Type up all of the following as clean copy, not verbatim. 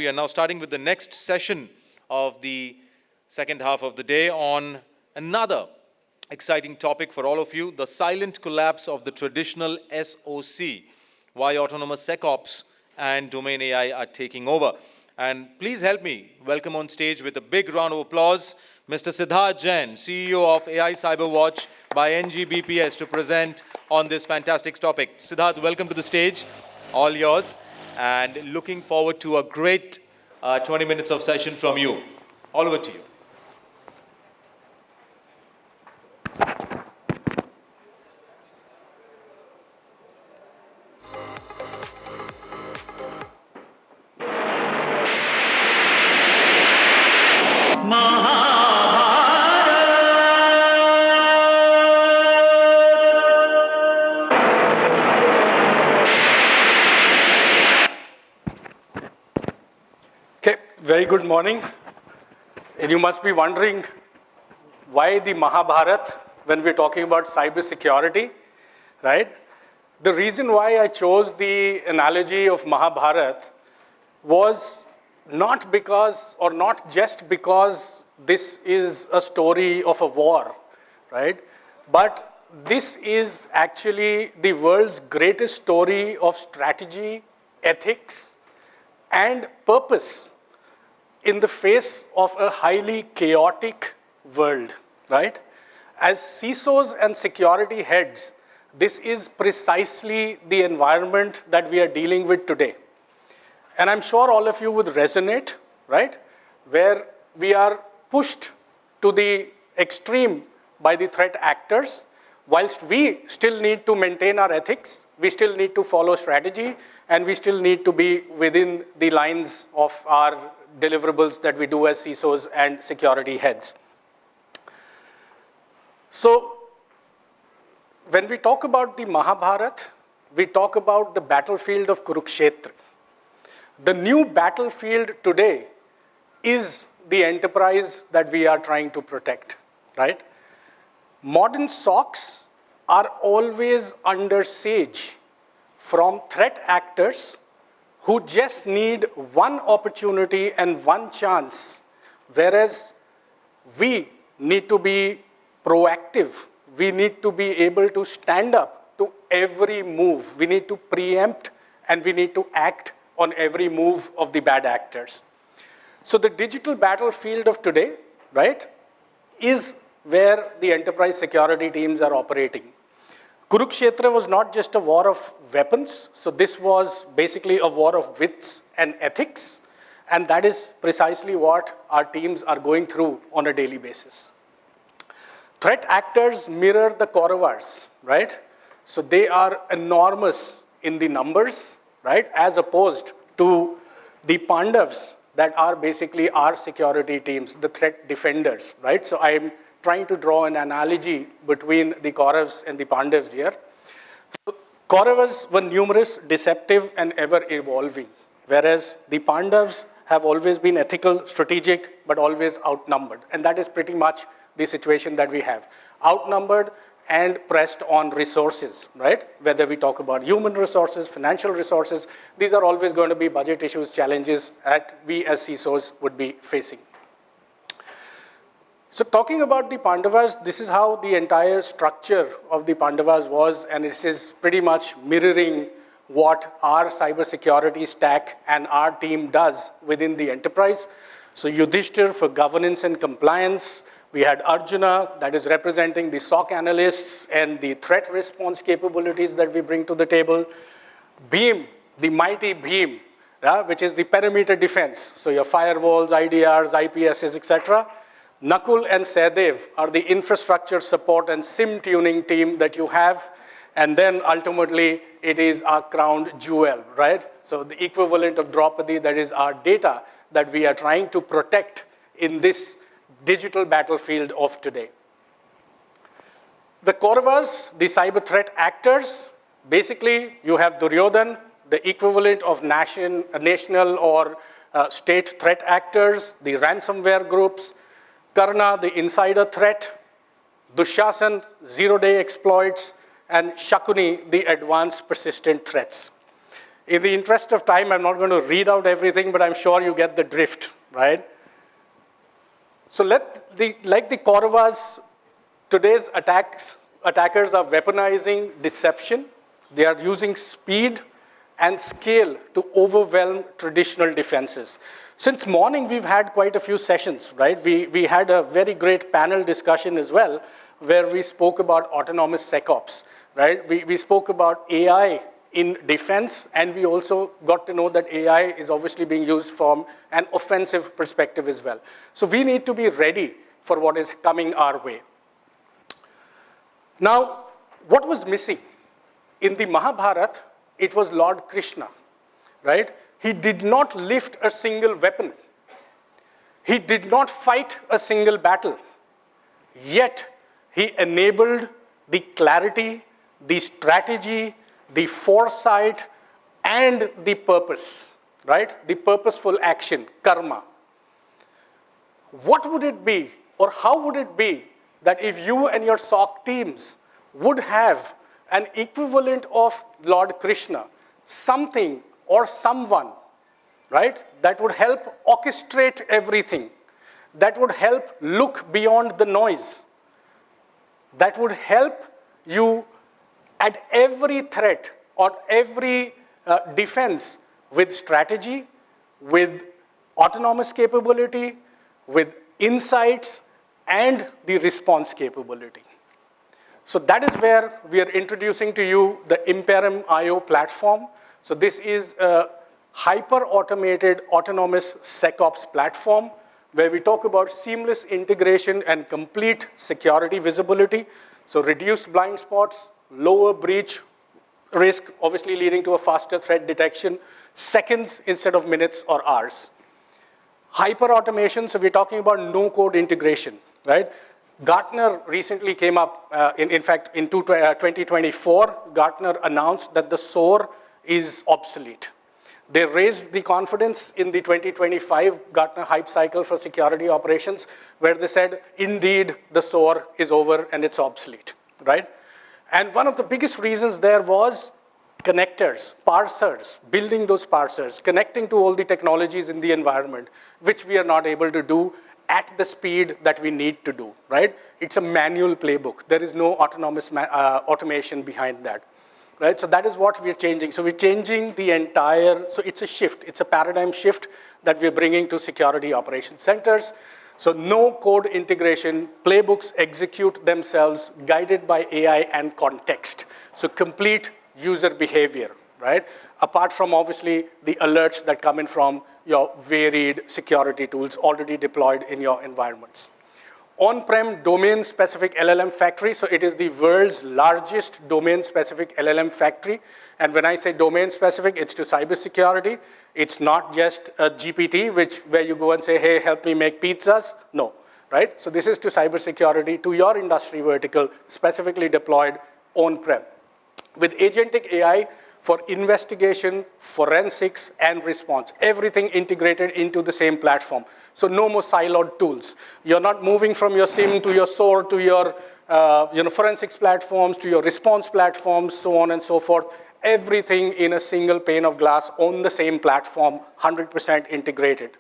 We are now starting with the next session of the second half of the day on another exciting topic for all of you, the silent collapse of the traditional SOC, why autonomous SecOps and domain AI are taking over. And please help me welcome on stage with a big round of applause, Mr. Siddharth Jain, CEO of AiCyberWatch by NGBPS, to present on this fantastic topic. Siddharth, welcome to the stage, all yours, and looking forward to a great 20 minutes of session from you. All over to you. Very good morning. And you must be wondering why the Mahabharata when we're talking about cybersecurity, right? The reason why I chose the analogy of Mahabharata was not because, or not just because this is a story of a war, right? But this is actually the world's greatest story of strategy, ethics, and purpose in the face of a highly chaotic world, right? As CISOs and security heads, this is precisely the environment that we are dealing with today. And I'm sure all of you would resonate, right? Where we are pushed to the extreme by the threat actors, whilst we still need to maintain our ethics, we still need to follow strategy, and we still need to be within the lines of our deliverables that we do as CISOs and security heads. So when we talk about the Mahabharata, we talk about the battlefield of Kurukshetra. The new battlefield today is the enterprise that we are trying to protect, right? Modern SOCs are always under siege from threat actors who just need one opportunity and one chance, whereas we need to be proactive. We need to be able to stand up to every move. We need to preempt and we need to act on every move of the bad actors. So the digital battlefield of today, right, is where the enterprise security teams are operating. Kurukshetra was not just a war of weapons, so this was basically a war of wits and ethics, and that is precisely what our teams are going through on a daily basis. Threat actors mirror the Kauravas, right? So they are enormous in the numbers, right, as opposed to the Pandavas that are basically our security teams, the threat defenders, right? So I'm trying to draw an analogy between the Kauravas and the Pandavas here. So Kauravas were numerous, deceptive, and ever evolving, whereas the Pandavas have always been ethical, strategic, but always outnumbered. And that is pretty much the situation that we have. Outnumbered and pressed on resources, right? Whether we talk about human resources, financial resources, these are always going to be budget issues, challenges that we as CISOs would be facing. So talking about the Pandavas, this is how the entire structure of the Pandavas was, and this is pretty much mirroring what our cybersecurity stack and our team does within the enterprise. So Yudhishthir for governance and compliance. We had Arjuna, that is representing the SOC analysts and the threat response capabilities that we bring to the table. Bhim, the mighty Bhim, which is the perimeter defense. So your firewalls, IDRs, IPSs, etc. Nakul and Sehdev are the infrastructure support and SIM tuning team that you have. And then ultimately, it is our crown jewel, right? So the equivalent of Draupadi, that is our data that we are trying to protect in this digital battlefield of today. The Kauravas, the cyber threat actors, basically you have Duryodhan, the equivalent of national or state threat actors, the ransomware groups, Karna, the insider threat, Dushasan, zero-day exploits, and Shakuni, the advanced persistent threats. In the interest of time, I'm not going to read out everything, but I'm sure you get the drift, right? So like the Kauravas, today's attackers are weaponizing deception. They are using speed and scale to overwhelm traditional defenses. Since morning, we've had quite a few sessions, right? We had a very great panel discussion as well, where we spoke about autonomous SecOps, right? We spoke about AI in defense, and we also got to know that AI is obviously being used from an offensive perspective as well. So we need to be ready for what is coming our way. Now, what was missing? In the Mahabharata, it was Lord Krishna, right? He did not lift a single weapon. He did not fight a single battle. Yet, he enabled the clarity, the strategy, the foresight, and the purpose, right? The purposeful action, karma. What would it be, or how would it be, that if you and your SOC teams would have an equivalent of Lord Krishna, something or someone, right, that would help orchestrate everything, that would help look beyond the noise, that would help you at every threat or every defense with strategy, with autonomous capability, with insights, and the response capability. So that is where we are introducing to you the Imperum.io platform. So this is a hyper-automated autonomous SecOps platform where we talk about seamless integration and complete security visibility. So reduced blind spots, lower breach risk, obviously leading to a faster threat detection, seconds instead of minutes or hours. Hyper-automation, so we're talking about no-code integration, right? Gartner recently came up, in fact, in 2024, Gartner announced that the SOAR is obsolete. They raised the confidence in the 2025 Gartner hype cycle for security operations, where they said, indeed, the SOAR is over and it's obsolete, right? And one of the biggest reasons there was connectors, parsers, building those parsers, connecting to all the technologies in the environment, which we are not able to do at the speed that we need to do, right? It's a manual playbook. There is no autonomous automation behind that, right? So that is what we're changing. So we're changing the entire, so it's a shift. It's a paradigm shift that we're bringing to security operations centers. So no code integration, playbooks execute themselves, guided by AI and context. So complete user behavior, right? Apart from obviously the alerts that come in from your varied security tools already deployed in your environments. On-prem domain-specific LLM factory, so it is the world's largest domain-specific LLM factory. And when I say domain-specific, it's to cybersecurity. It's not just a GPT, where you go and say, hey, help me make pizzas. No, right? So this is to cybersecurity, to your industry vertical, specifically deployed on-prem. With agentic AI for investigation, forensics, and response. Everything integrated into the same platform. So no more siloed tools. You're not moving from your SIM to your SOAR to your forensics platforms, to your response platforms, so on and so forth. Everything in a single pane of glass on the same platform, 100% integrated.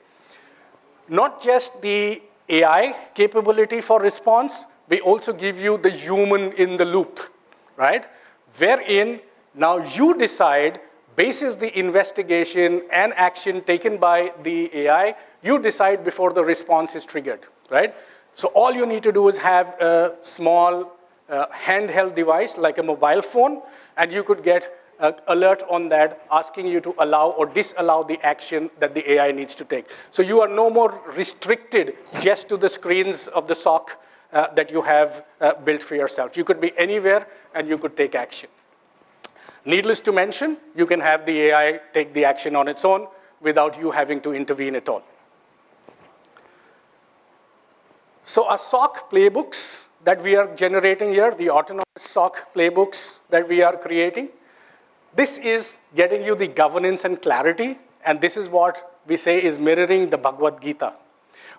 Not just the AI capability for response, we also give you the human in the loop, right? Wherein now you decide, basis the investigation and action taken by the AI, you decide before the response is triggered, right? So all you need to do is have a small handheld device like a mobile phone, and you could get an alert on that asking you to allow or disallow the action that the AI needs to take. So you are no more restricted just to the screens of the SOC that you have built for yourself. You could be anywhere and you could take action. Needless to mention, you can have the AI take the action on its own without you having to intervene at all. So our SOC playbooks that we are generating here, the autonomous SOC playbooks that we are creating, this is getting you the governance and clarity, and this is what we say is mirroring the Bhagavad Gita.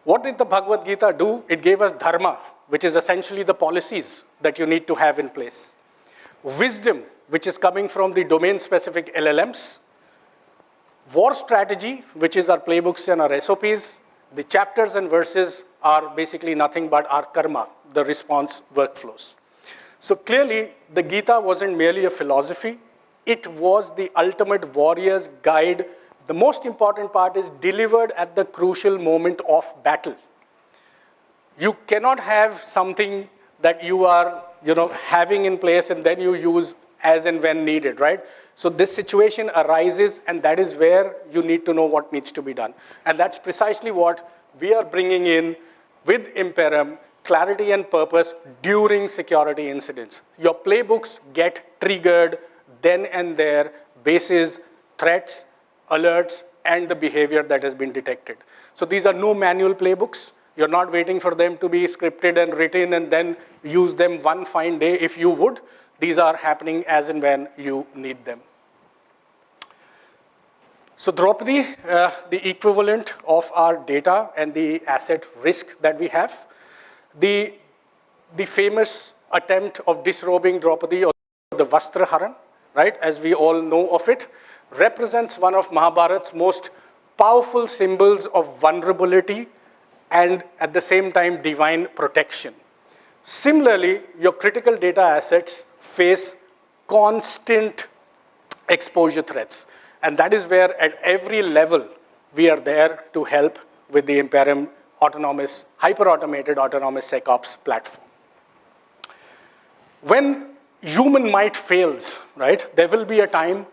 What did the Bhagavad Gita do? It gave us dharma, which is essentially the policies that you need to have in place. Wisdom, which is coming from the domain-specific LLMs, War strategy, which is our playbooks and our SOPs, the chapters and verses are basically nothing but our karma, the response workflows. So clearly, the Gita wasn't merely a philosophy. It was the ultimate warrior's guide. The most important part is delivered at the crucial moment of battle. You cannot have something that you are having in place and then you use as and when needed, right? So this situation arises, and that is where you need to know what needs to be done. And that's precisely what we are bringing in with Imperum, clarity and purpose during security incidents. Your playbooks get triggered then and there, basis threats, alerts, and the behavior that has been detected. So these are no manual playbooks. You're not waiting for them to be scripted and written and then use them one fine day if you would. These are happening as and when you need them. So Draupadi, the equivalent of our data and the asset risk that we have. The famous attempt of disrobing Draupadi, or the Vastra Haran, right, as we all know of it, represents one of Mahabharat's most powerful symbols of vulnerability and at the same time divine protection. Similarly, your critical data assets face constant exposure threats. And that is where at every level we are there to help with the Imperum autonomous, hyper-automated autonomous SecOps platform. When human might fails, right, there will be a time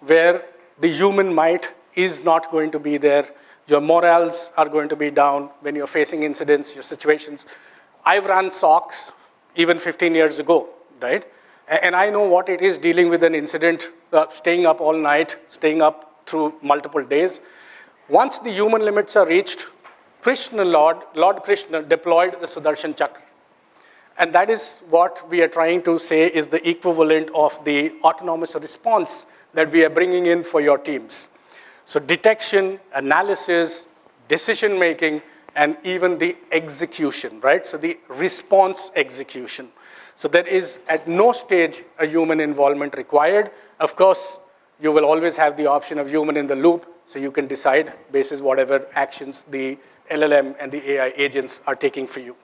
where the human might is not going to be there. Your morals are going to be down when you're facing incidents, your situations. I've run SOCs even 15 years ago, right? And I know what it is dealing with an incident, staying up all night, staying up through multiple days. Once the human limits are reached, Lord Krishna deployed the Sudarshan Chakra. And that is what we are trying to say is the equivalent of the autonomous response that we are bringing in for your teams. So detection, analysis, decision-making, and even the execution, right? So the response execution. So there is at no stage a human involvement required. Of course, you will always have the option of human in the loop, so you can decide basis whatever actions the LLM and the AI agents are taking for you.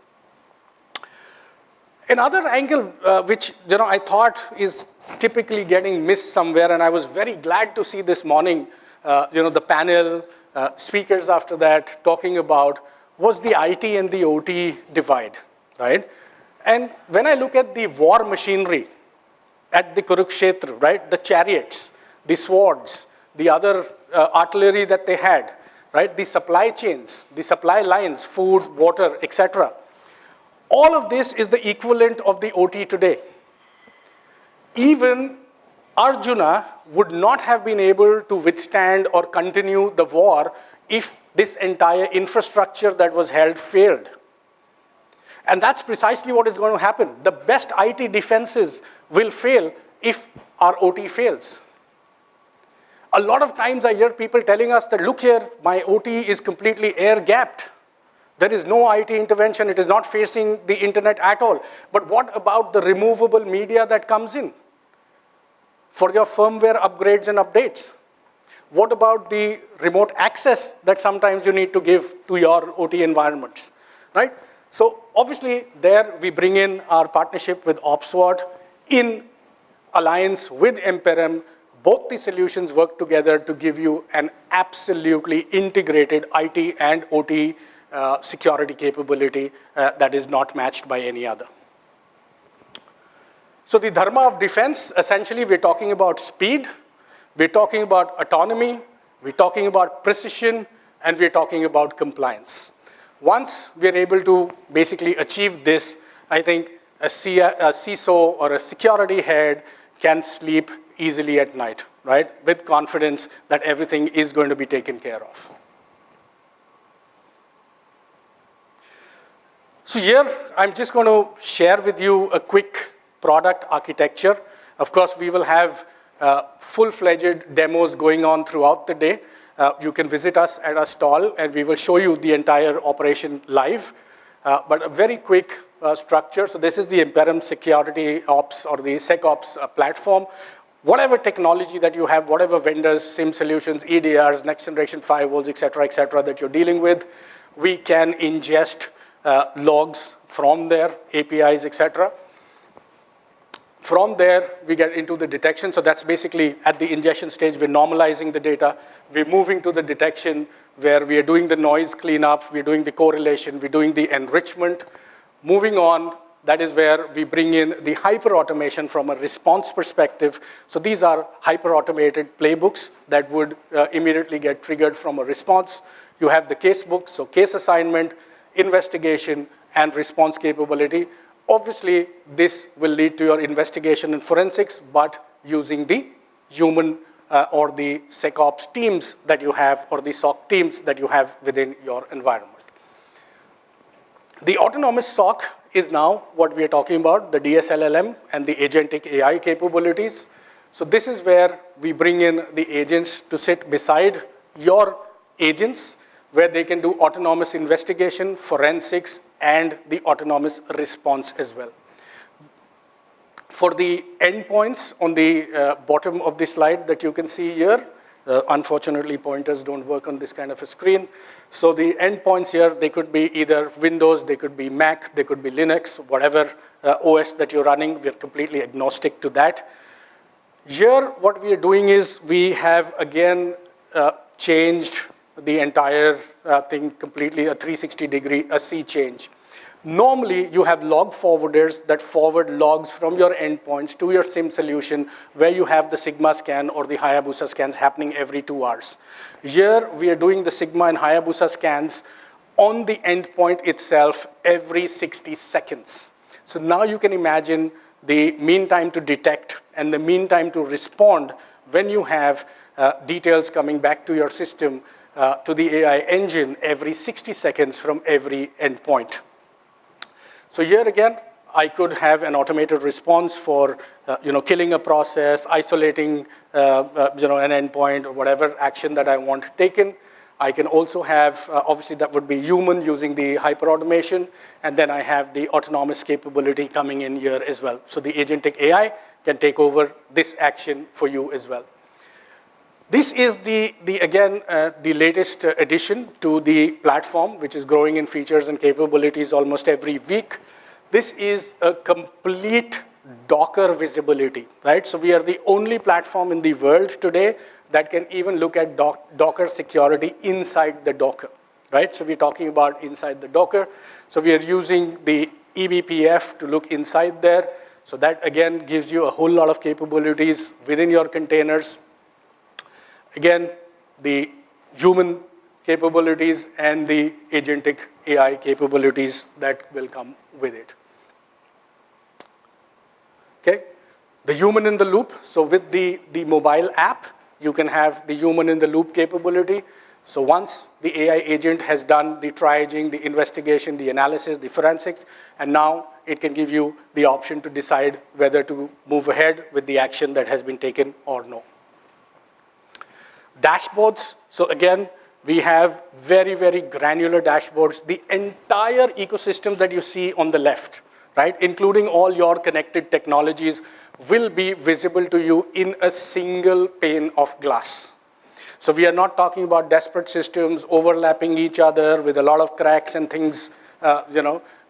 Another angle which I thought is typically getting missed somewhere, and I was very glad to see this morning, the panel, speakers after that talking about, was the IT and the OT divide, right? And when I look at the war machinery at the Kurukshetra, right, the chariots, the swords, the other artillery that they had, right, the supply chains, the supply lines, food, water, etc. All of this is the equivalent of the OT today. Even Arjuna would not have been able to withstand or continue the war if this entire infrastructure that was held failed. And that's precisely what is going to happen. The best IT defenses will fail if our OT fails. A lot of times I hear people telling us that, look here, my OT is completely air-gapped. There is no IT intervention. It is not facing the internet at all. But what about the removable media that comes in for your firmware upgrades and updates? What about the remote access that sometimes you need to give to your OT environments, right? So obviously there we bring in our partnership with OpsWatt in alliance with Imperum. Both the solutions work together to give you an absolutely integrated IT and OT security capability that is not matched by any other. So the dharma of defense, essentially we're talking about speed, we're talking about autonomy, we're talking about precision, and we're talking about compliance. Once we're able to basically achieve this, I think a CISO or a security head can sleep easily at night, right? With confidence that everything is going to be taken care of. So here, I'm just going to share with you a quick product architecture. Of course, we will have full-fledged demos going on throughout the day. You can visit us at our stall, and we will show you the entire operation live. But a very quick structure. So this is the Imperum Security Ops or the SecOps platform. whatever technology that you have, whatever vendors, SIM solutions, EDRs, next generation firewalls, et cetera, that you're dealing with, we can ingest logs from their APIs, et cetera. From there, we get into the detection. So that's basically at the ingestion stage, we're normalizing the data. We're moving to the detection where we are doing the noise cleanup, we're doing the correlation, we're doing the enrichment. Moving on, that is where we bring in the hyper-automation from a response perspective. So these are hyper-automated playbooks that would immediately get triggered from a response. You have the case book, so case assignment, investigation, and response capability. Obviously, this will lead to your investigation and forensics, but using the human or the SecOps teams that you have, or the SOC teams that you have within your environment. The autonomous SOC is now what we are talking about, the DSLLM and the agentic AI capabilities. So this is where we bring in the agents to sit beside your agents, where they can do autonomous investigation, forensics, and the autonomous response as well. For the endpoints on the bottom of the slide that you can see here, unfortunately, pointers don't work on this kind of a screen. So the endpoints here, they could be either Windows, they could be Mac, they could be Linux, whatever OS that you're running, we're completely agnostic to that. Here, what we are doing is we have, again, changed the entire thing completely, a 360-degree, a sea change. Normally, you have log forwarders that forward logs from your endpoints to your SIM solution, where you have the Sigma scan or the Hayabusa scans happening every 2 hours. Here, we are doing the Sigma and Hayabusa scans on the endpoint itself every 60 seconds. So now you can imagine the mean time to detect and the mean time to respond when you have details coming back to your system, to the AI engine every 60 seconds from every endpoint. So here again, I could have an automated response for killing a process, isolating an endpoint, or whatever action that I want taken. I can also have, obviously that would be human using the hyperautomation, and then I have the autonomous capability coming in here as well. So the agentic AI can take over this action for you as well. This is the latest addition to the platform, which is growing in features and capabilities almost every week. This is a complete Docker visibility, right? So we are the only platform in the world today that can even look at Docker security inside the Docker, right? So we're talking about inside the Docker. So we are using the eBPF to look inside there. So that, again, gives you a whole lot of capabilities within your containers. Again, the human capabilities and the agentic AI capabilities that will come with it. Okay, the human in the loop. So with the mobile app, you can have the human in the loop capability. So once the AI agent has done the triaging, the investigation, the analysis, the forensics, and now it can give you the option to decide whether to move ahead with the action that has been taken or no. Dashboards. So again, we have very, very granular dashboards. The entire ecosystem that you see on the left, right, including all your connected technologies, will be visible to you in a single pane of glass. So we are not talking about disparate systems overlapping each other with a lot of cracks and things,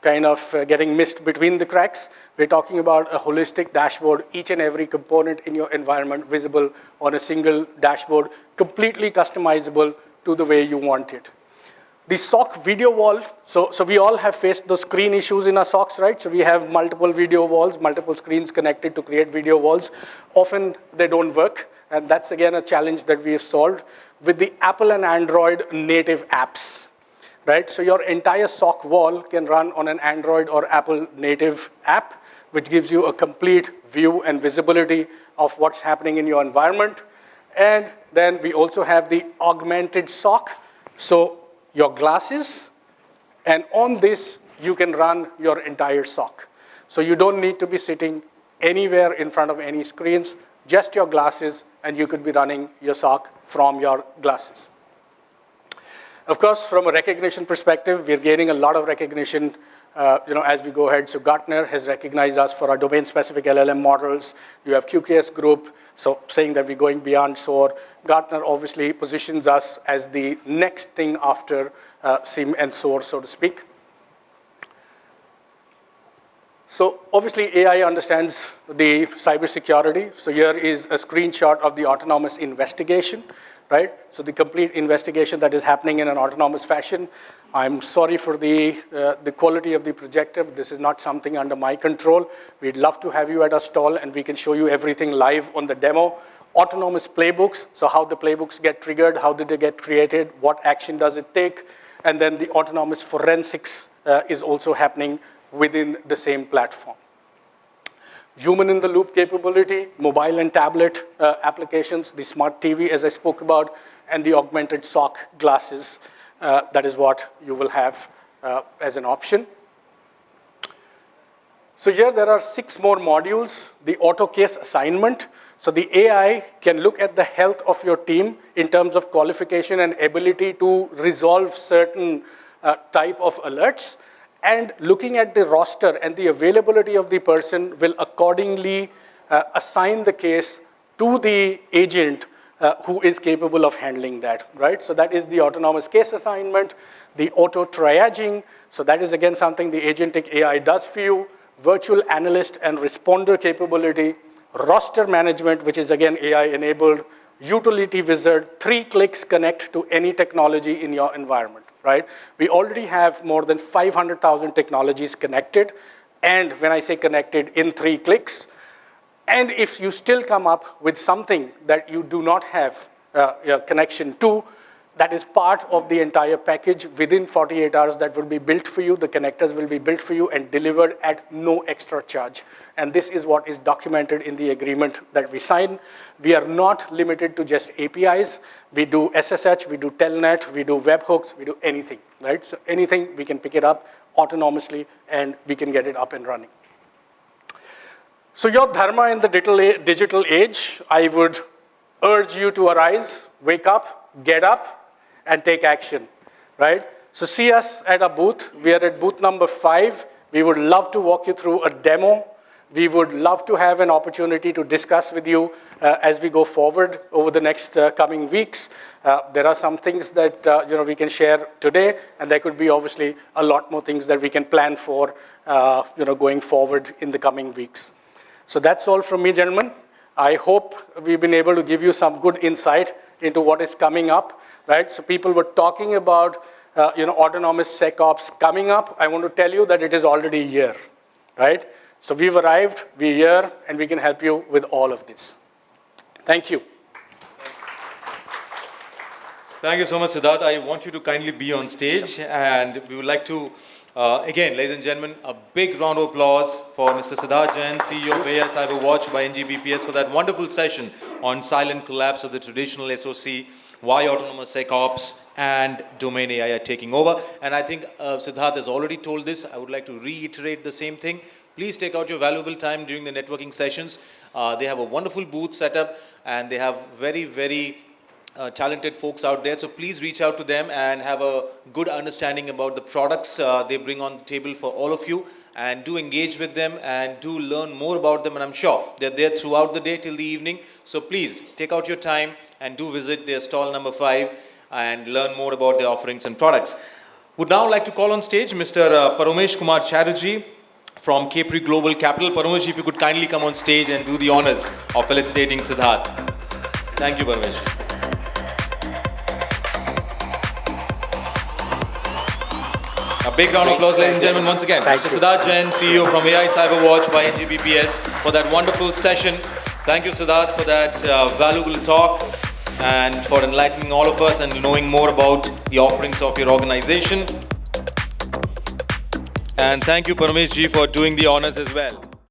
getting missed between the cracks. We're talking about a holistic dashboard, each and every component in your environment visible on a single dashboard, completely customizable to the way you want it. The SOC video wall, so we all have faced those screen issues in our SOCs, right? So we have multiple video walls, multiple screens connected to create video walls. Often they don't work, and that's again a challenge that we have solved with the Apple and Android native apps. Right? So your entire SOC wall can run on an Android or Apple native app, which gives you a complete view and visibility of what's happening in your environment. And then we also have the augmented SOC. So your glasses, and on this, you can run your entire SOC. So you don't need to be sitting anywhere in front of any screens, just your glasses, and you could be running your SOC from your glasses. Of course, from a recognition perspective, we're gaining a lot of recognition as we go ahead. So Gartner has recognized us for our domain-specific LLM models. You have QKS Group, so saying that we're going beyond SOAR. Gartner obviously positions us as the next thing after SIEM and SOAR, so to speak. So obviously, AI understands the cybersecurity. So here is a screenshot of the autonomous investigation, right? So the complete investigation that is happening in an autonomous fashion. I'm sorry for the quality of the projector. This is not something under my control. We'd love to have you at our stall, and we can show you everything live on the demo. Autonomous playbooks, so how the playbooks get triggered, how did they get created, what action does it take, and then the autonomous forensics is also happening within the same platform. Human-in-the-loop capability, mobile and tablet applications, the smart TV, as I spoke about, and the augmented SOC glasses. That is what you will have as an option. So here there are 6 more modules. The auto case assignment. So the AI can look at the health of your team in terms of qualification and ability to resolve certain type of alerts. And looking at the roster and the availability of the person will accordingly assign the case to the agent who is capable of handling that, right? So that is the autonomous case assignment, the auto triaging. So that is again something the agentic AI does for you. Virtual analyst and responder capability, roster management, which is again AI enabled, utility wizard, 3 clicks connect to any technology in your environment, right? We already have more than 500,000 technologies connected. And when I say connected, in 3 clicks. And if you still come up with something that you do not have a connection to, that is part of the entire package. Within 48 hours, that will be built for you. The connectors will be built for you and delivered at no extra charge. And this is what is documented in the agreement that we sign. We are not limited to just APIs. We do SSH, we do Telnet, we do webhooks, we do anything, right? So anything, we can pick it up autonomously, and we can get it up and running. So your dharma in the digital age, I would urge you to arise, wake up, get up, and take action, right? So see us at our booth. We are at booth number 5. We would love to walk you through a demo. We would love to have an opportunity to discuss with you as we go forward over the next coming weeks. There are some things that we can share today, and there could be obviously a lot more things that we can plan for going forward in the coming weeks. So that's all from me, gentlemen. I hope we've been able to give you some good insight into what is coming up, right? So people were talking about autonomous SecOps coming up. I want to tell you that it is already here, right? So we've arrived, we're here, and we can help you with all of this. Thank you. Thank you so much, Siddharth. I want you to kindly be on stage, and we would like to, again, ladies and gentlemen, a big round of applause for Mr. Siddharth Jain, CEO of AiCyberWatch by NGBPS, for that wonderful session on silent collapse of the traditional SOC, why autonomous SecOps and domain AI are taking over. And I think Siddharth has already told this. I would like to reiterate the same thing. Please take out your valuable time during the networking sessions. They have a wonderful booth set up, and they have very, very talented folks out there. So please reach out to them and have a good understanding about the products they bring on the table for all of you, and do engage with them and do learn more about them. And I'm sure they're there throughout the day till the evening. So please take out your time and do visit their stall number 5 and learn more about their offerings and products. Would now like to call on stage Mr. Paramesh Kumar Chatterjee from Capri Global Capital. Paramesh, if you could kindly come on stage and do the honors of felicitating Siddharth. Thank you, Paramesh. A big round of applause, ladies and gentlemen, once again. Mr. Siddharth Jain, CEO from AiCyberWatch by NGBPS, for that wonderful session. Thank you, Siddharth, for that valuable talk and for enlightening all of us and knowing more about the offerings of your organization. And thank you, Paramesh ji, for doing the honors as well.